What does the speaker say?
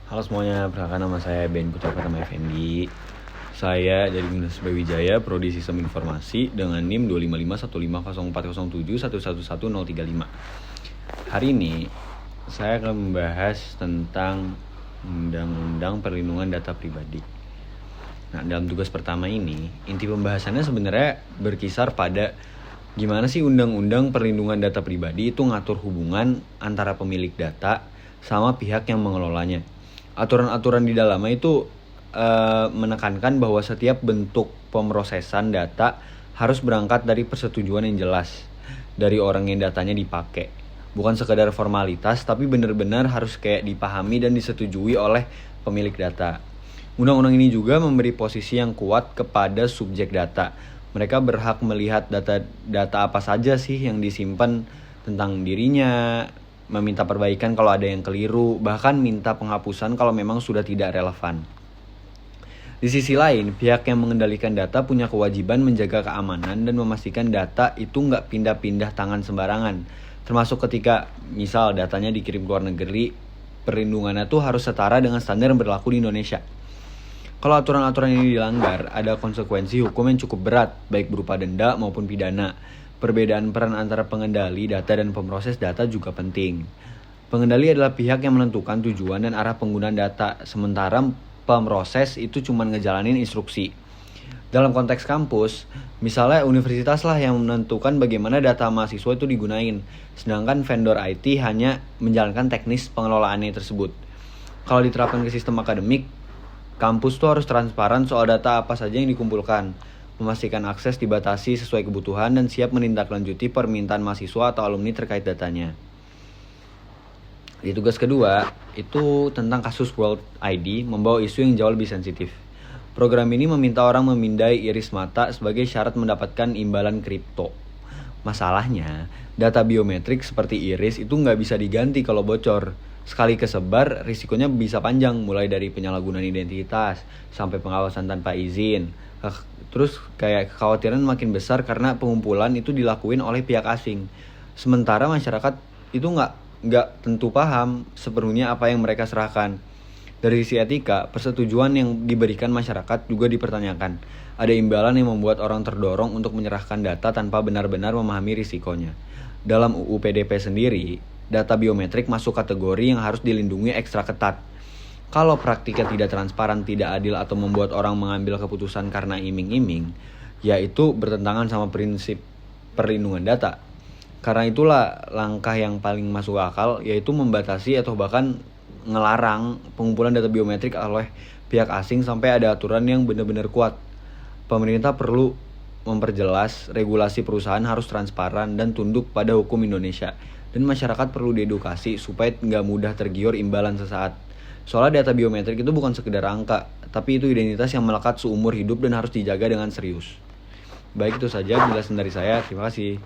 Halo semuanya, perkenalkan nama saya Ben Putra Pratama Effendi. Saya dari Universitas Brawijaya, Prodi Sistem Informasi dengan NIM 251504071111035. Hari ini saya akan membahas tentang Undang-Undang Perlindungan Data Pribadi. Nah, dalam tugas pertama ini, inti pembahasannya sebenarnya berkisar pada gimana sih Undang-Undang Perlindungan Data Pribadi itu ngatur hubungan antara pemilik data sama pihak yang mengelolanya. Aturan-aturan di dalamnya itu menekankan bahwa setiap bentuk pemrosesan data harus berangkat dari persetujuan yang jelas dari orang yang datanya dipakai. Bukan sekadar formalitas, tapi benar-benar harus kayak dipahami dan disetujui oleh pemilik data. Undang-undang ini juga memberi posisi yang kuat kepada subjek data. Mereka berhak melihat data apa saja sih yang disimpan tentang dirinya, meminta perbaikan kalau ada yang keliru, bahkan minta penghapusan kalau memang sudah tidak relevan. Di sisi lain, pihak yang mengendalikan data punya kewajiban menjaga keamanan dan memastikan data itu nggak pindah-pindah tangan sembarangan. Termasuk ketika misal datanya dikirim ke luar negeri, perlindungannya tuh harus setara dengan standar yang berlaku di Indonesia. Kalau aturan-aturan ini dilanggar, ada konsekuensi hukum yang cukup berat, baik berupa denda maupun pidana. Perbedaan peran antara pengendali data dan pemroses data juga penting. Pengendali adalah pihak yang menentukan tujuan dan arah penggunaan data, sementara pemroses itu cuma ngejalanin instruksi. Dalam konteks kampus, misalnya universitas lah yang menentukan bagaimana data mahasiswa itu digunain, sedangkan vendor IT hanya menjalankan teknis pengelolaannya tersebut. Kalau diterapkan ke sistem akademik, kampus tuh harus transparan soal data apa saja yang dikumpulkan, memastikan akses dibatasi sesuai kebutuhan dan siap menindaklanjuti permintaan mahasiswa atau alumni terkait datanya. Di tugas kedua, itu tentang kasus World ID membawa isu yang jauh lebih sensitif. Program ini meminta orang memindai iris mata sebagai syarat mendapatkan imbalan kripto. Masalahnya, data biometrik seperti iris itu nggak bisa diganti kalau bocor. Sekali kesebar, risikonya bisa panjang, mulai dari penyalahgunaan identitas sampai pengawasan tanpa izin. Terus kayak kekhawatiran makin besar karena pengumpulan itu dilakuin oleh pihak asing. Sementara masyarakat itu nggak tentu paham sepenuhnya apa yang mereka serahkan. Dari sisi etika, persetujuan yang diberikan masyarakat juga dipertanyakan. Ada imbalan yang membuat orang terdorong untuk menyerahkan data tanpa benar-benar memahami risikonya. Dalam UU PDP sendiri, data biometrik masuk kategori yang harus dilindungi ekstra ketat. Kalau praktiknya tidak transparan, tidak adil, atau membuat orang mengambil keputusan karena iming-iming, yaitu bertentangan sama prinsip perlindungan data. Karena itulah langkah yang paling masuk akal, yaitu membatasi atau bahkan ngelarang pengumpulan data biometrik oleh pihak asing sampai ada aturan yang benar-benar kuat. Pemerintah perlu memperjelas regulasi perusahaan harus transparan dan tunduk pada hukum Indonesia. Dan masyarakat perlu diedukasi supaya nggak mudah tergiur imbalan sesaat. Soalnya data biometrik itu bukan sekedar angka, tapi itu identitas yang melekat seumur hidup dan harus dijaga dengan serius. Baik, itu saja penjelasan dari saya. Terima kasih.